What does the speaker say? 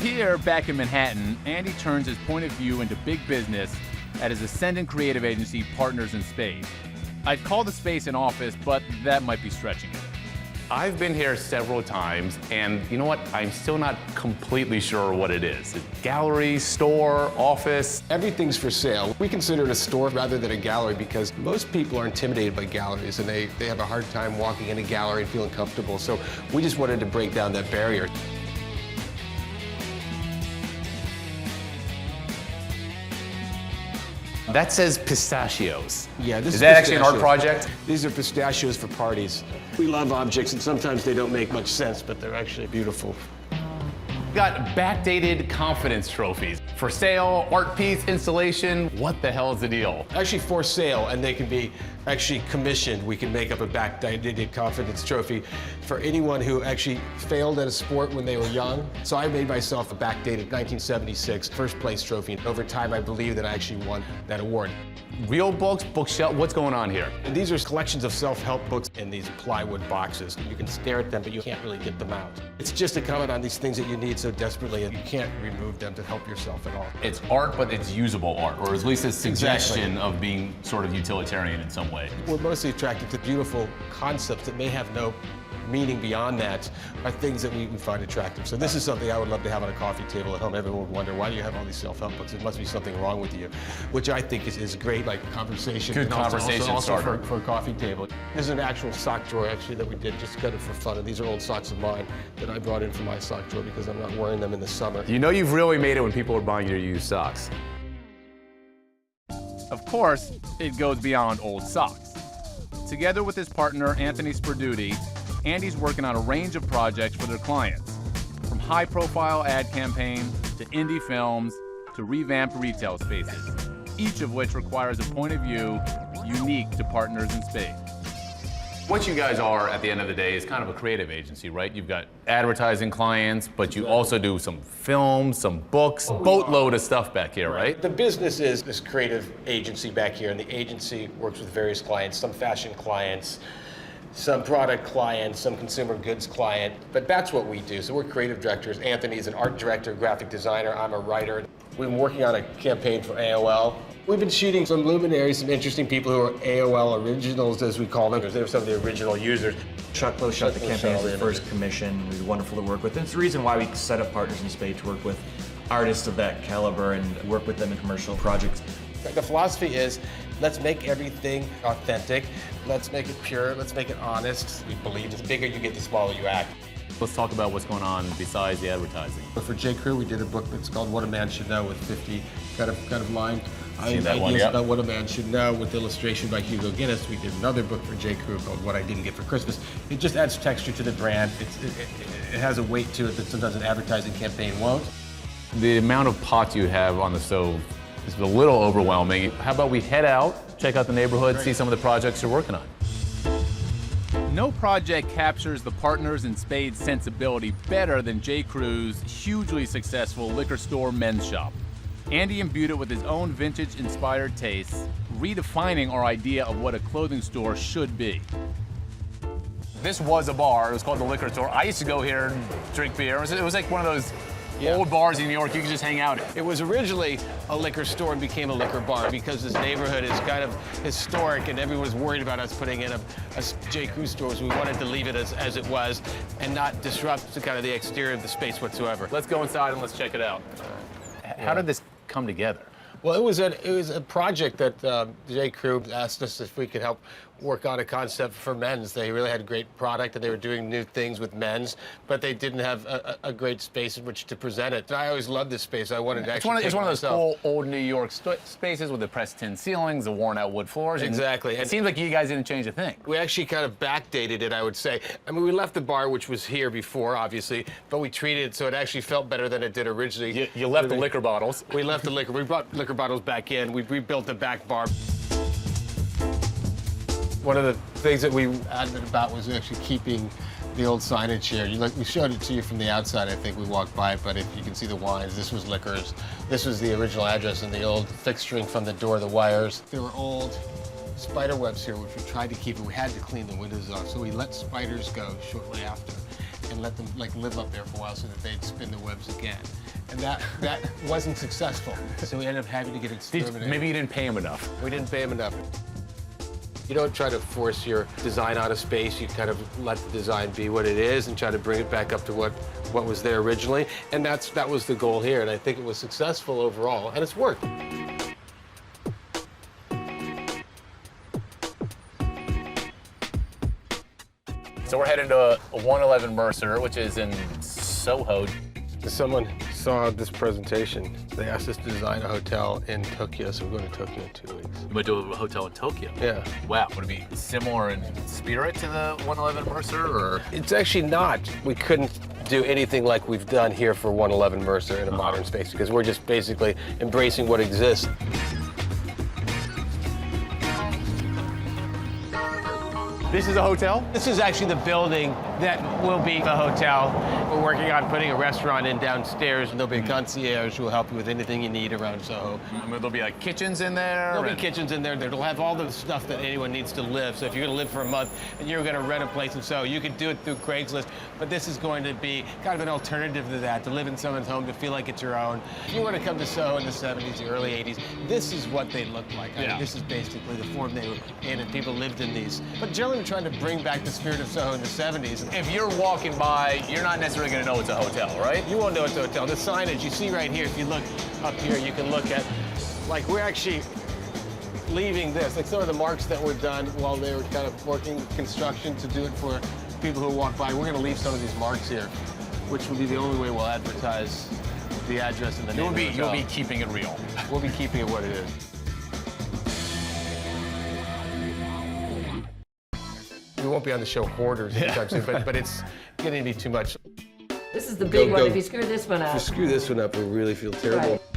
Here, back in Manhattan, Andy turns his point of view into big business at his ascendant creative agency, Partners and Spade. I'd call the space an office, but that might be stretching it. I've been here several times, and you know what? I'm still not completely sure what it is. Gallery, store, office? Everything's for sale. We consider it a store rather than a gallery because most people are intimidated by galleries and they have a hard time walking in a gallery and feeling comfortable. So we just wanted to break down that barrier. That says pistachios. Yeah, this is that actually an art project? These are pistachios for parties. We love objects, and sometimes they don't make much sense, but they're actually beautiful. Got backdated confidence trophies. For sale, art piece, installation. What the hell is the deal? Actually for sale, and they can be actually commissioned. We can make up a backdated confidence trophy for anyone who actually failed at a sport when they were young. So I made myself a backdated 1976 first place trophy. Over time, I believe that I actually won that award. Real books, bookshelf, what's going on here? And these are collections of self-help books in these plywood boxes. You can stare at them, but you can't really get them out. It's just a comment on these things that you need so desperately, and you can't remove them to help yourself at all. It's art, but it's usable art, or at least a suggestion of being sort of utilitarian in some way. We're mostly attracted to beautiful concepts that may have no meaning beyond that, are things that we find attractive. So this is something I would love to have on a coffee table at home. Everyone would wonder, why do you have all these self-help books? There must be something wrong with you, which I think is great, like conversation. Good conversation also starter. for a coffee table. There's an actual sock drawer, actually, that we did just kind of for fun. And these are old socks of mine that I brought in for my sock drawer because I'm not wearing them in the summer. You know you've really made it when people are buying your used socks. Of course, it goes beyond old socks. Together with his partner, Anthony Spade, Andy's working on a range of projects for their clients, from high-profile ad campaigns to indie films to revamped retail spaces, each of which requires a point of view unique to Partners and Spade. What you guys are, at the end of the day, is kind of a creative agency, right? You've got advertising clients, but you also do some films, some books, boatload of stuff back here, right? The business is this creative agency back here, and the agency works with various clients, some fashion clients, some product clients, some consumer goods client, but that's what we do. So we're creative directors. Anthony is an art director, graphic designer. I'm a writer. We've been working on a campaign for AOL. We've been shooting some luminaries, some interesting people who are AOL originals, as we call them. They're some of the original users. Chuck Lowe shot the campaign as the first commission. It was wonderful to work with. And it's the reason why we set up Partners and Spade to work with artists of that caliber and work with them in commercial projects. The philosophy is, let's make everything authentic. Let's make it pure. Let's make it honest. We believe the bigger you get, the smaller you act. Let's talk about what's going on besides the advertising. For J. Crew, we did a book that's called What a Man Should Know with 50 kind of lines. Seen that one, Ideas yep. about what a man should know with illustration by Hugo Guinness. We did another book for J. Crew called What I Didn't Get for Christmas. It just adds texture to the brand. It has a weight to it that sometimes an advertising campaign won't. The amount of pots you have on the stove is a little overwhelming. How about we head out, check out the neighborhood, see some of the projects you're working on. No project captures the Partners and Spade sensibility better than J. Crew's hugely successful liquor store men's shop. Andy imbued it with his own vintage-inspired tastes, redefining our idea of what a clothing store should be. This was a bar. It was called the Liquor Store. I used to go here and drink beer. It was like one of those old bars in New York you could just hang out at. It was originally a liquor store and became a liquor bar because this neighborhood is kind of historic and everyone was worried about us putting in a J. Crew store, so we wanted to leave it as it was and not disrupt the exterior of the space whatsoever. Let's go inside and let's check it out. How did this come together? Well, it was a project that J. Crew asked us if we could help work on a concept for men's. They really had a great product and they were doing new things with men's, but they didn't have a great space in which to present it. And I always loved this space. I wanted to actually It's one of those cool old New York spaces with the pressed tin ceilings, the worn out wood floors. Exactly. It seems like you guys didn't change a thing. We actually kind of backdated it, I would say. I mean, we left the bar, which was here before, obviously, but we treated it so it actually felt better than it did originally. You left the liquor bottles. We left the liquor. We brought liquor bottles back in. We rebuilt the back bar. One of the things that we adamant about was actually keeping the old signage here. We showed it to you from the outside, I think we walked by it, but if you can see the wines, this was Liquors. This was the original address and the old fixturing from the door, the wires. There were old spider webs here, which we tried to keep, and we had to clean the windows off, so we let spiders go shortly after. and let them like live up there for a while so that they'd spin the webs again. And that wasn't successful. So we ended up having to get exterminated. Maybe you didn't pay him enough. We didn't pay him enough. You don't try to force your design out of space. You kind of let the design be what it is and try to bring it back up to what was there originally. And that was the goal here. And I think it was successful overall, and it's worked. So we're heading to 111 Mercer, which is in Soho. Someone saw this presentation. They asked us to design a hotel in Tokyo, so we're going to Tokyo in 2 weeks. You went to a hotel in Tokyo? Yeah. Wow. Would it be similar in spirit to the 111 Mercer, or? It's actually not. We couldn't do anything like we've done here for 111 Mercer in a modern space because we're just basically embracing what exists. This is a hotel? This is actually the building that will be the hotel. We're working on putting a restaurant in downstairs, and there'll be a concierge who will help you with anything you need around Soho. I mean, there'll be like kitchens in there? There'll be kitchens in there. It'll have all the stuff that anyone needs to live. So if you're going to live for a month and you're going to rent a place in Soho, you can do it through Craigslist. But this is going to be kind of an alternative to that, to live in someone's home, to feel like it's your own. If you want to come to Soho in the 70s, the early 80s, this is what they looked like. I mean, this is basically the form they were in, and people lived in these. But generally, we're trying to bring back the spirit of Soho in the 70s. If you're walking by, you're not necessarily going to know it's a hotel, right? You won't know it's a hotel. The signage you see right here, if you look up here, you can look at, like, we're actually leaving this. Like, some of the marks that were done while they were kind of working construction to do it for people who walk by. We're going to leave some of these marks here, which will be the only way we'll advertise the address and the name of the hotel. You'll be keeping it real. We'll be keeping it what it is. We won't be on the show Hoarders anytime soon, but it's going to be too much. This is the big one. If you screw this one up. If you screw this one up, we'll really feel terrible. Right.